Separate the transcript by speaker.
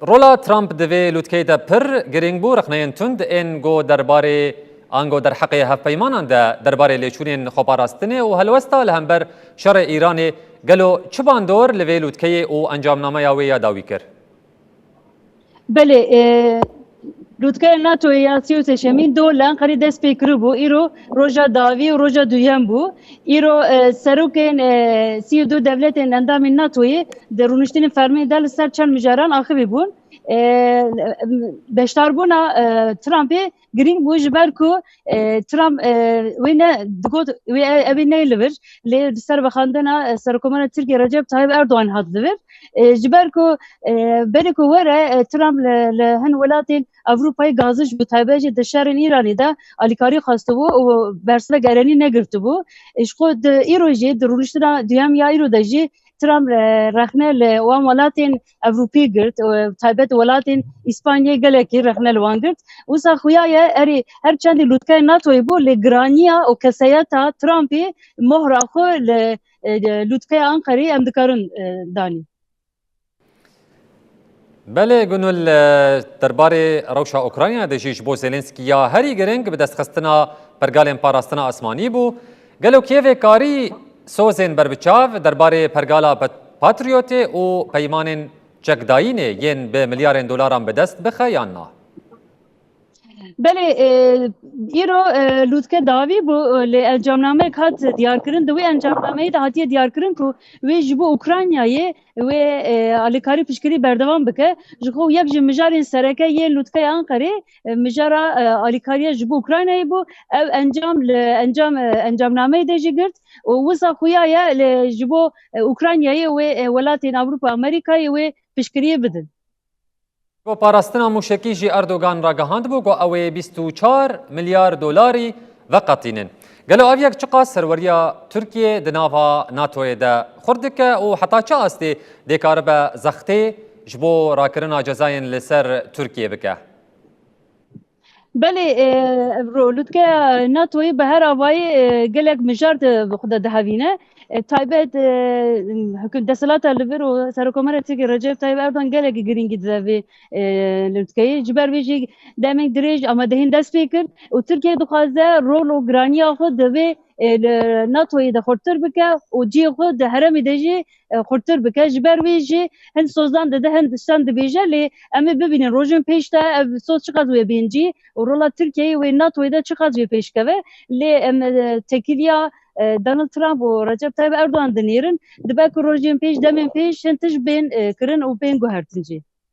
Speaker 1: رولا ترامپ دوی لوتکیدا پر گرینگ بو رخنین تند ان گو درباره آنگو در حق هف پیمانان ده درباره لیچونین خبراستنه و هلوستا لهمبر شر ایران گلو چبان دور لوی لوتکی او انجام نامه یاوی یاداوی کر.
Speaker 2: بله لوتکه ناتو یا 33 دولار خرید دست پیکر بو ایرو روجا داوی و روجا دویم بو ایرو سروکن 32 دولت اندام ناتوی درونشتین فرمی دل سر چند مجاران آخری بون بشتر بونا ترامپ گرینگ بو جبر کو ترامپ وینه دکوت وی ابی نیلور لی سر بخاندنا سرکومن ترکیه رجب طیب اردوغان هات دور جبر کو برکو وره ترامپ لهن ولاتین Avrupa'yı gazış bu tabiacı dışarın İran'ı da alikari kastı bu o bersle geleni ne girdi bu işkod İroji duruluşuna dünyam ya İrodaji Trump rahnel o malatin Avrupa'yı girt tabiat malatin İspanya geleki rahnel vangirt usa khuyaya eri her çandi lutkay NATO'yu bu le grania o kesayata Trump'ı mohraxo le lutkay Ankara'yı emdikarın dani
Speaker 1: بله گنول درباره روشا اوکراینیا دجیج بو زيلنسكي يا هري گرنگ به دست خستنا پرگالن پاراستنا آسمانی بو گلو کیو کاری سوزن بربچاو درباره پرگالا پاتریوت او پیمان چکداینه ین به میلیارد دلاران به دست بخیانا
Speaker 2: بله ایرو لوتکه داوی بو ل انجامنامه کات دیار کردن دوی انجامنامه ده هاتی دیار کردن کو و جبو اوکراینایه و الیکاری پشکری بردوام بکه جخو یک مجاری سرکه یه لوتکه انقره مجارا الیکاری جبو اوکراینایه بو انجامنامه ده جگرد و وسا خویایه جبو اوکراینایه و ولاتین اروپا امریکایه و پشکری بدن
Speaker 1: گو پاراستنا موشکی جی اردوغان را گهاند بو گو اوی 24 میلیارد دلاری وقتینن گلو اویک چقا سروریا ترکیه دناوا ناتوی ده خوردکه و حتی چه استی دیکار به زخته جبو راکرنا جزاین لسر ترکیه بکه
Speaker 2: بله لوتکه ناتوی به هر آوای گلک مجارد بخود دهوینه تایبت دستلات لیبر و سرکومر تیک رجب طیب اردوغان گلک گرینگی دوی لوتکه جبر ویجی دامن دریج اما دهین دست پیکر و ترکیه دخوازه رول و گرانی خود دوی ناتوی ده خورتر بکه و جی خود ده هرمی ده جی خورتر بکه جبر ویجی هند سوزدان ده هند دستان ده بیجه لی اما ببینین روژن پیشتا سوز چقدر وی بینجی و رولا ترکیه و ناتوی ده چقدر وی پیش که لی تکیلیا دونالد ترامپ و رجب طیب اردوغان دنیرن دبک روژن پیش دمین پیش هنتش بین کرن و بین گوهرتنجی